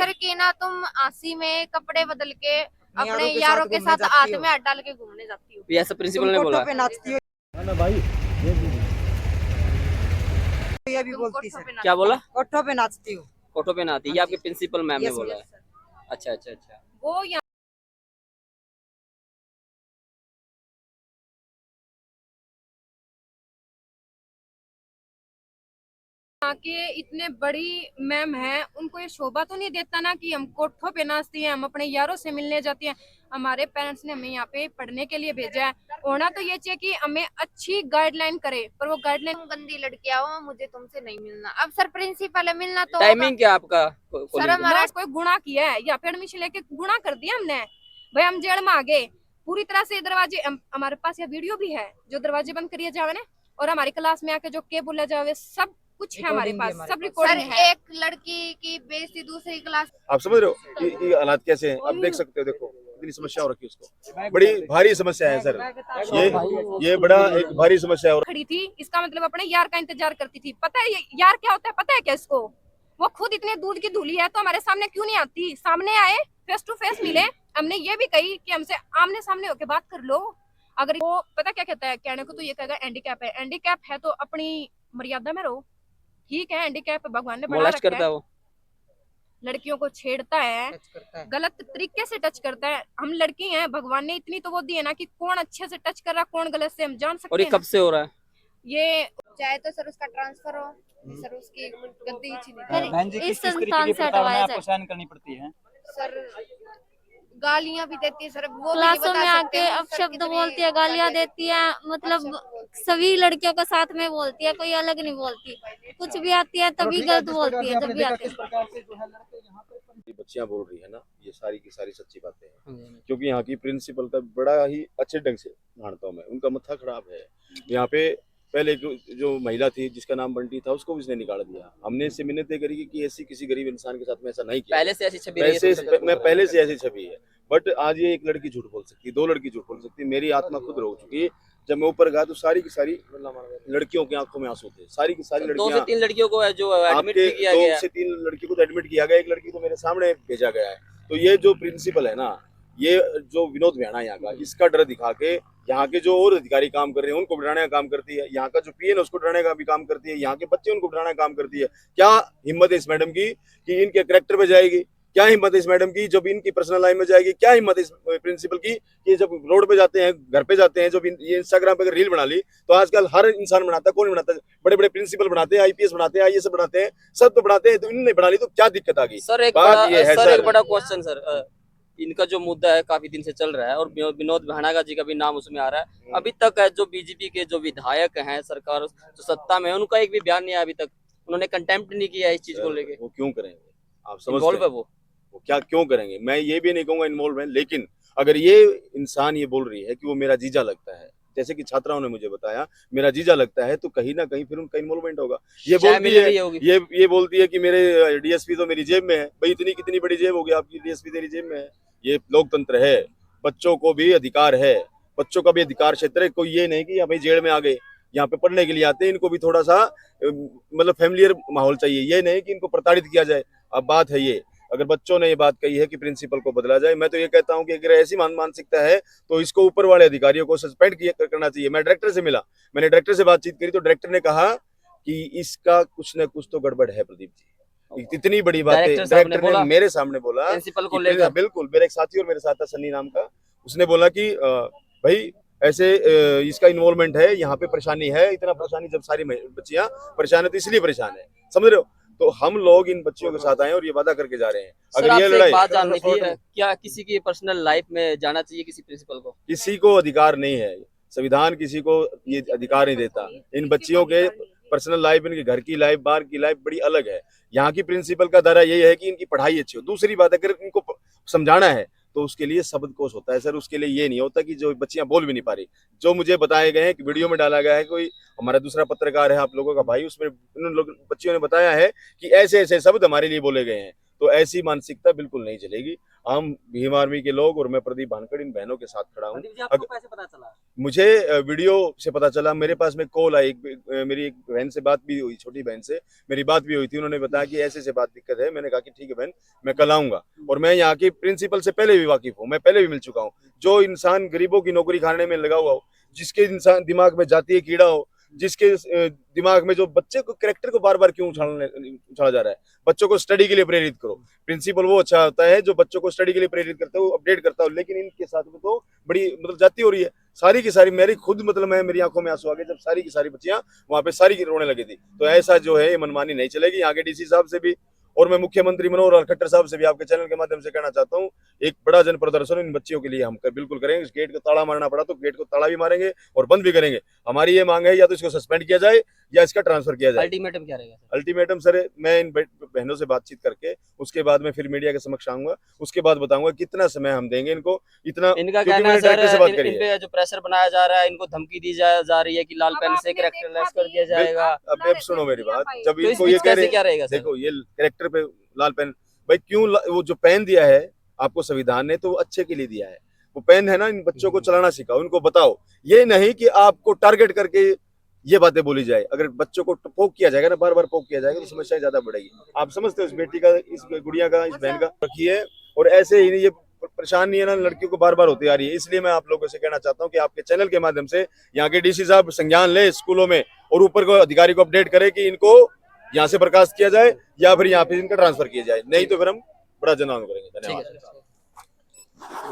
Teacher की ना तुम आसी में कपड़े बदल के अपने यारों यारों के घूमने साथ जाती हाथ हो। में हाथ डाल के घूमने जाती हो। ये ऐसा प्रिंसिपल तुम ने बोला? कोठों पे नाचती हो, ना भाई ये भी तुम बोलती कोठों सर। पे क्या बोला? कोठों पे नाचती हो। फोटो पे ना आती, ये हाँ आपके जी। प्रिंसिपल मैम ने यस बोला मैम। है? अच्छा अच्छा अच्छा। वो यहाँ के इतने बड़ी मैम है, उनको ये शोभा तो नहीं देता ना कि हम कोठों पे नाचती हैं, हम अपने यारों से मिलने जाती हैं। हमारे पेरेंट्स ने हमें यहाँ पे पढ़ने के लिए भेजा है। होना तो ये चाहिए कि हमें अच्छी गाइडलाइन करे, पर वो गाइडलाइन गंदी लड़कियां हो, मुझे तुमसे नहीं मिलना। अब सर प्रिंसिपल है, मिलना तो होगा। टाइमिंग क्या आपका सर कॉलेज का? हमारा कोई गुनाह किया है या फिर एडमिशन लेके गुनाह कर दिया हमने, भाई हम जेल में आ गए पूरी तरह से। दरवाजे हमारे पास ये वीडियो भी है जो दरवाजे बंद करिए जावे ना, और हमारी क्लास में आके जो के बोला जावे, सब कुछ है हमारे पास, सब रिकॉर्डिंग है। एक लड़की की बेइज्जती दूसरी क्लास। आप समझ रहे हो कि हालात कैसे हैं? आप देख सकते हो, देखो इतनी समस्या हो रखी है उसको, बड़ी भारी समस्या है सर। ये बड़ा एक भारी समस्या है। खड़ी थी, इसका मतलब अपने यार का इंतजार करती थी। पता है ये यार क्या होता है, पता है क्या इसको? वो खुद इतने दूध की धूली है तो हमारे सामने क्यों नहीं आती? सामने आए, फेस टू फेस मिले। हमने ये भी कही कि हमसे आमने सामने होके बात कर लो। अगर वो पता क्या कहता है, कहने को तो ये कहेगा हैंडीकैप है। हैंडीकैप है तो अपनी मर्यादा में रहो, ठीक है? हैंडीकैप भगवान ने बना मोलेस्ट रखा करता है, है वो? लड़कियों को छेड़ता है, टच करता है। गलत तरीके से टच करता है। हम लड़की हैं, भगवान ने इतनी तो वो दी है ना कि कौन अच्छे से टच कर रहा कौन गलत से हम जान और सकते ये हैं कब ना। से हो रहा है? ये चाहे तो सर उसका ट्रांसफर हो, सर उसकी गद्दी ही छीनी जाए। बहन जी, इस किस तरीके संस्थान की से प्रताड़ना हटवाया आपको जाए। सहन करनी पड़ती है? सर गालियां भी देती है सर, वो भी नहीं क्लासों बता में सकते आके हम सर अपशब्द कितनी बोलती है, गालियां देती है, मतलब सभी लड़कियों को साथ में बोलती है, कोई अलग नहीं बोलती। कुछ भी आती है तभी गलत बोलती है, जब भी आती है। ये बच्चियां बोल रही है ना, ये सारी की सारी सच्ची बातें हैं। क्योंकि यहाँ की प्रिंसिपल का बड़ा ही अच्छे ढंग से मानता हूँ मैं, उनका मत्था खराब है। यहाँ पे पहले जो महिला थी जिसका नाम बंटी था, उसको भी उसने निकाल दिया। हमने इससे मिन्नतें करी कि ऐसी किसी गरीब इंसान के साथ में ऐसा नहीं किया। पहले से ऐसी छवि रही है वैसे तुमसे? मैं पहले से ऐसी छवि है, बट आज ये एक लड़की झूठ बोल सकती है, दो लड़की झूठ बोल सकती है। मेरी आत्मा खुद रो चुकी है। जब मैं ऊपर गया तो सारी की सारी लड़कियों की आंखों में आंसू थे, सारी की सारी दो से लड़कियां। तीन लड़कियों को है जो एडमिट आपके भी किया दो गया है। से तीन लड़की को तो एडमिट किया गया, एक लड़की को मेरे सामने भेजा गया है। तो ये जो प्रिंसिपल है ना, ये जो विनोद भैया यहाँ का, इसका डर दिखा के यहाँ के जो और अधिकारी काम कर रहे हैं उनको डराने का काम करती है। यहाँ का जो पीएन उसको डराने का भी काम करती है, यहाँ के बच्चे उनको डराने का काम करती है। क्या हिम्मत है इस मैडम की कि इनके करेक्टर पे जाएगी? क्या हिम्मत है इस मैडम की जब इनकी पर्सनल लाइफ में जाएगी? क्या हिम्मत है इस प्रिंसिपल की कि जब रोड पे जाते हैं, घर पे जाते हैं, जब ये इंस्टाग्राम पे अगर रील बना ली तो आजकल हर इंसान बनाता है, कौन बनाता है? बड़े बड़े प्रिंसिपल बनाते हैं, आईपीएस बनाते हैं, आईएएस बनाते हैं, सब तो बनाते हैं। तो इन्होंने बना ली तो क्या दिक्कत आ गई? सर एक बात बड़ा ये है सर एक सर। बड़ा क्वेश्चन सर, इनका जो मुद्दा है काफी दिन से चल रहा है और विनोद भानागा जी का भी नाम उसमें आ रहा है। अभी तक जो बीजेपी के जो विधायक हैं, सरकार जो सत्ता में है, उनका एक भी बयान नहीं आया अभी तक। उन्होंने कंटेम्प्ट नहीं किया इस चीज को लेके। वो क्यों करेंगे? आप समझते इन्वॉल्व है हैं वो? क्या क्यों करेंगे? मैं ये भी नहीं कहूंगा इन्वॉल्व है, लेकिन अगर ये इंसान ये बोल रही है कि वो मेरा जीजा लगता है, जैसे कि छात्राओं ने मुझे बताया मेरा जीजा लगता है, तो कहीं ना कहीं फिर उनका इन्वॉल्वमेंट होगा। ये चाय बोलती मिल है, रही होगी। ये बोलती है कि मेरे डीएसपी तो मेरी जेब में है। भाई इतनी कितनी बड़ी जेब होगी आपकी, डीएसपी तेरी जेब में है? ये लोकतंत्र है, बच्चों को भी अधिकार है, बच्चों का भी अधिकार क्षेत्र है। कोई ये नहीं कि भाई जेल में आ गए, यहाँ पे पढ़ने के लिए आते हैं, इनको भी थोड़ा सा मतलब फैमिलियर माहौल चाहिए। ये नहीं कि इनको प्रताड़ित किया जाए। अब बात है ये, अगर बच्चों ने ये बात कही है कि प्रिंसिपल को बदला जाए, मैं तो ये कहता हूं कि अगर ऐसी मानसिकता है तो इसको ऊपर वाले अधिकारियों को सस्पेंड करना चाहिए। मैं डायरेक्टर से मिला, मैंने डायरेक्टर से बातचीत करी तो डायरेक्टर ने कहा कि इसका कुछ न कुछ तो गड़बड़ है प्रदीप जी। इतनी बड़ी बातें डायरेक्टर ने मेरे सामने बोला प्रिंसिपल को लेकर। बिल्कुल, मेरा एक साथी और मेरे साथ था सन्नी नाम का, उसने बोला कि भाई ऐसे इसका इन्वॉल्वमेंट है, यहाँ पे परेशानी है। इतना परेशानी, जब सारी बच्चियां परेशान है तो इसलिए परेशान है, समझ रहे हो? तो हम लोग इन बच्चियों के साथ आए और ये वादा करके जा रहे हैं। सर अगर ये आपसे लड़ाई, एक बात जाननी थी, क्या किसी की पर्सनल लाइफ में जाना चाहिए किसी प्रिंसिपल को? किसी को अधिकार नहीं है, संविधान किसी को ये अधिकार नहीं देता। इन बच्चियों के पर्सनल लाइफ, इनके घर की लाइफ, बाहर की लाइफ बड़ी अलग है। यहाँ की प्रिंसिपल का दायरा यही है कि इनकी पढ़ाई अच्छी हो। दूसरी बात, अगर इनको समझाना है तो उसके लिए शब्दकोश होता है सर, उसके लिए ये नहीं होता कि जो बच्चियां बोल भी नहीं पा रही। जो मुझे बताए गए हैं कि वीडियो में डाला गया है, कोई हमारा दूसरा पत्रकार है आप लोगों का भाई, उसमें उन लोग बच्चियों ने बताया है कि ऐसे ऐसे शब्द हमारे लिए बोले गए हैं। तो ऐसी मानसिकता बिल्कुल नहीं चलेगी। हम भीम आर्मी के लोग और मैं प्रदीप भानखड़ इन बहनों के साथ खड़ा हूँ। आपको कैसे पता चला? मुझे वीडियो से पता चला, मेरे पास में कॉल आई, मेरी एक बहन से बात भी हुई, छोटी बहन से मेरी बात भी हुई थी। उन्होंने बताया कि ऐसे बात दिक्कत है। मैंने कहा कि ठीक है बहन, मैं कल आऊंगा। और मैं यहाँ की प्रिंसिपल से पहले भी वाकिफ हूँ, मैं पहले भी मिल चुका हूँ। जो इंसान गरीबों की नौकरी खाने में लगा हुआ हो, जिसके इंसान दिमाग में जातीय कीड़ा हो, जिसके दिमाग में जो बच्चे को कैरेक्टर को बार बार क्यों उछाला जा रहा है, बच्चों को स्टडी के लिए प्रेरित करो। प्रिंसिपल वो अच्छा होता है जो बच्चों को स्टडी के लिए प्रेरित करता है, वो अपडेट करता है। लेकिन इनके साथ में तो बड़ी मतलब जाती हो रही है। सारी की सारी मेरी खुद मतलब मेरी आंखों में आंसू आ गए जब सारी की सारी बच्चियां वहां पे सारी की रोने लगी थी। तो ऐसा जो है ये मनमानी नहीं चलेगी। यहाँ के डीसी साहब से भी और मैं मुख्यमंत्री मनोहर लाल खट्टर साहब से भी आपके चैनल के माध्यम से कहना चाहता हूँ, एक बड़ा जन प्रदर्शन इन बच्चियों के लिए हम बिल्कुल करेंगे। इस गेट को ताला मारना पड़ा तो गेट को ताला भी मारेंगे और बंद भी करेंगे। हमारी ये मांग है या तो इसको सस्पेंड किया जाए या इसका ट्रांसफर किया जाए। अल्टीमेटम क्या रहेगा? अल्टीमेटम सर, मैं इन बहनों से बातचीत करके उसके बाद में फिर मीडिया के समक्ष आऊंगा, उसके बाद बताऊंगा कितना समय हम देंगे इनको। इतना इनका क्योंकि कहना है मैंने सर, डायरेक्टर से बात इन करी है। पे जो प्रेशर बनाया जा रहा है, इनको धमकी दी जा रही है कि लाल अब पेन से आपने कैरेक्टरलेस देखा कर दिया भी- जाएगा। अब सुनो मेरी बात, जब तो इस इनको ये बीच कह कैसे रहे क्या रहेगा सर? देखो ये कैरेक्टर पे लाल पेन, भाई क्यों वो जो पेन दिया है आपको संविधान ने तो वो अच्छे के लिए दिया है। वो पेन है ना, इन बच्चों को चलाना सिखाओ, इनको बताओ। ये नहीं कि आपको टारगेट करके ये बातें बोली जाए। अगर बच्चों को पोक किया जाएगा ना, बार बार पोक किया जाएगा तो समस्या ज्यादा बढ़ेगी। आप समझते हो इस बेटी का, इस गुड़िया का, इस बहन का रखिए। और ऐसे ही नहीं, ये परेशान नहीं है ना, लड़कियों को बार बार होती आ रही है। इसलिए मैं आप लोगों से कहना चाहता हूँ कि आपके चैनल के माध्यम से यहाँ के डीसी साहब संज्ञान ले स्कूलों में और ऊपर को अधिकारी को अपडेट करे कि इनको यहाँ से बर्खास्त किया जाए या फिर यहाँ पे इनका ट्रांसफर किया जाए। नहीं तो फिर हम बड़ा जन आंदोलन करेंगे। ठीक धन्यवाद। है।